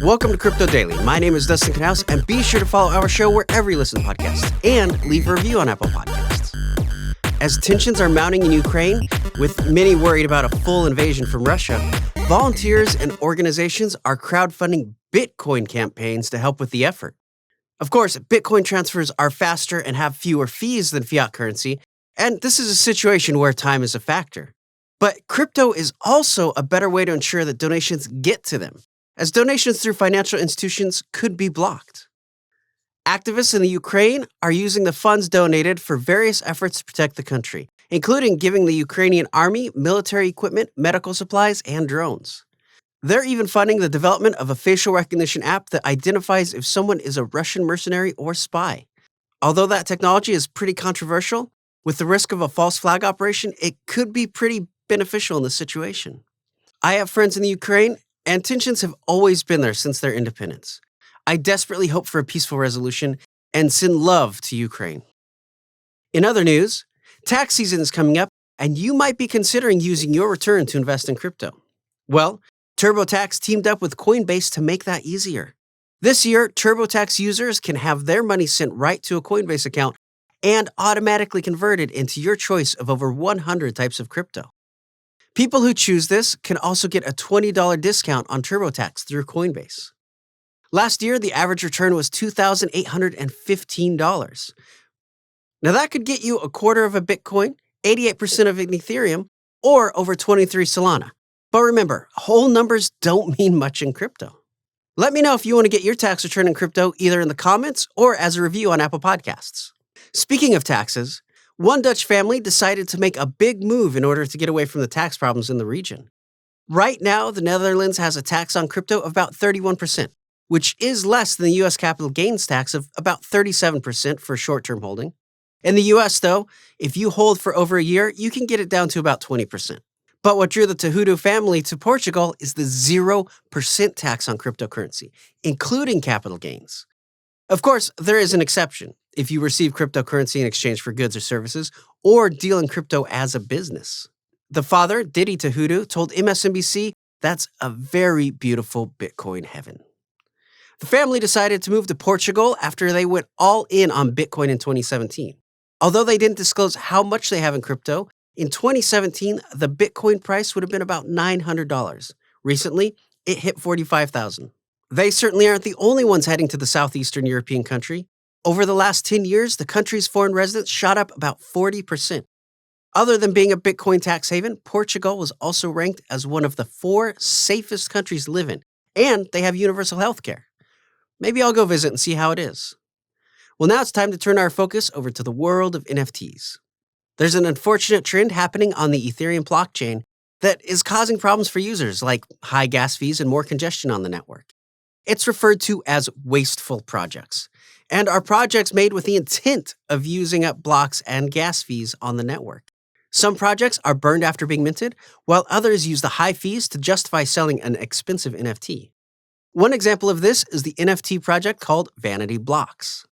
Welcome to Crypto Daily. My name is Dustin Knaus, and be sure to follow our show wherever you listen to podcasts and leave a review on Apple Podcasts. As tensions are mounting in Ukraine, with many worried about a full invasion from Russia, volunteers and organizations are crowdfunding Bitcoin campaigns to help with the effort. Of course, Bitcoin transfers are faster and have fewer fees than fiat currency, and this is a situation where time is a factor. But crypto is also a better way to ensure that donations get to them, as donations through financial institutions could be blocked. Activists in the Ukraine are using the funds donated for various efforts to protect the country, including giving the Ukrainian army military equipment, medical supplies, and drones. They're even funding the development of a facial recognition app that identifies if someone is a Russian mercenary or spy. Although that technology is pretty controversial, with the risk of a false flag operation, it could be pretty beneficial in this situation. I have friends in the Ukraine, and tensions have always been there since their independence. I desperately hope for a peaceful resolution and send love to Ukraine. In other news, tax season is coming up, and you might be considering using your return to invest in crypto. Well, TurboTax teamed up with Coinbase to make that easier. This year, TurboTax users can have their money sent right to a Coinbase account and automatically converted into your choice of over 100 types of crypto. People who choose this can also get a $20 discount on TurboTax through Coinbase. Last year, the average return was $2,815. Now that could get you a quarter of a Bitcoin, 88% of an Ethereum, or over 23 Solana. But remember, whole numbers don't mean much in crypto. Let me know if you want to get your tax return in crypto either in the comments or as a review on Apple Podcasts. Speaking of taxes, one Dutch family decided to make a big move in order to get away from the tax problems in the region. Right now, the Netherlands has a tax on crypto of about 31%, which is less than the U.S. capital gains tax of about 37% for short-term holding. In the U.S., though, if you hold for over a year, you can get it down to about 20%. But what drew the Tehudo family to Portugal is the 0% tax on cryptocurrency, including capital gains. Of course, there is an exception if you receive cryptocurrency in exchange for goods or services, or deal in crypto as a business. The father, Didi Tehudo, told MSNBC that's a very beautiful Bitcoin heaven. The family decided to move to Portugal after they went all in on Bitcoin in 2017. Although they didn't disclose how much they have in crypto, in 2017, the Bitcoin price would have been about $900. Recently, it hit $45,000. They certainly aren't the only ones heading to the southeastern European country. Over the last 10 years, the country's foreign residents shot up about 40%. Other than being a Bitcoin tax haven, Portugal was also ranked as one of the 4 safest countries to live in, and they have universal health care. Maybe I'll go visit and see how it is. Well, now it's time to turn our focus over to the world of NFTs. There's an unfortunate trend happening on the Ethereum blockchain that is causing problems for users, like high gas fees and more congestion on the network. It's referred to as wasteful projects, and are projects made with the intent of using up blocks and gas fees on the network. Some projects are burned after being minted, while others use the high fees to justify selling an expensive NFT. One example of this is the NFT project called Vanity Blocks.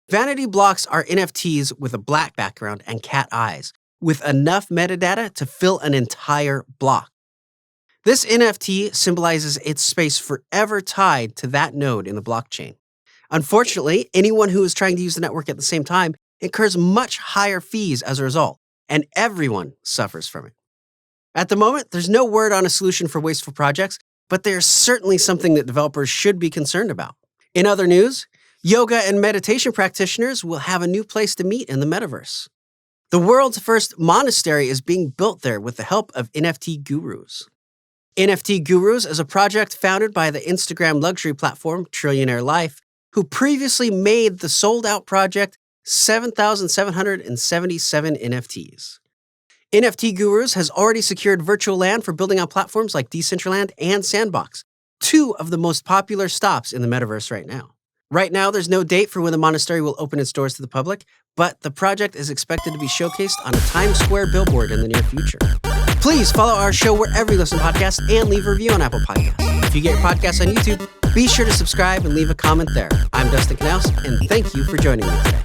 Vanity Blocks are NFTs with a black background and cat eyes, with enough metadata to fill an entire block. This NFT symbolizes its space forever tied to that node in the blockchain. Unfortunately, anyone who is trying to use the network at the same time incurs much higher fees as a result, and everyone suffers from it. At the moment, there's no word on a solution for wasteful projects, but there's certainly something that developers should be concerned about. In other news, yoga and meditation practitioners will have a new place to meet in the Metaverse. The world's first monastery is being built there with the help of NFT gurus. NFT Gurus is a project founded by the Instagram luxury platform Trillionaire Life, who previously made the sold-out project 7,777 NFTs. NFT Gurus has already secured virtual land for building on platforms like Decentraland and Sandbox, 2 of the most popular stops in the Metaverse right now. Right now, there's no date for when the monastery will open its doors to the public, but the project is expected to be showcased on a Times Square billboard in the near future. Please follow our show wherever you listen to podcasts and leave a review on Apple Podcasts. If you get your podcasts on YouTube, be sure to subscribe and leave a comment there. I'm Dustin Knaus, and thank you for joining me today.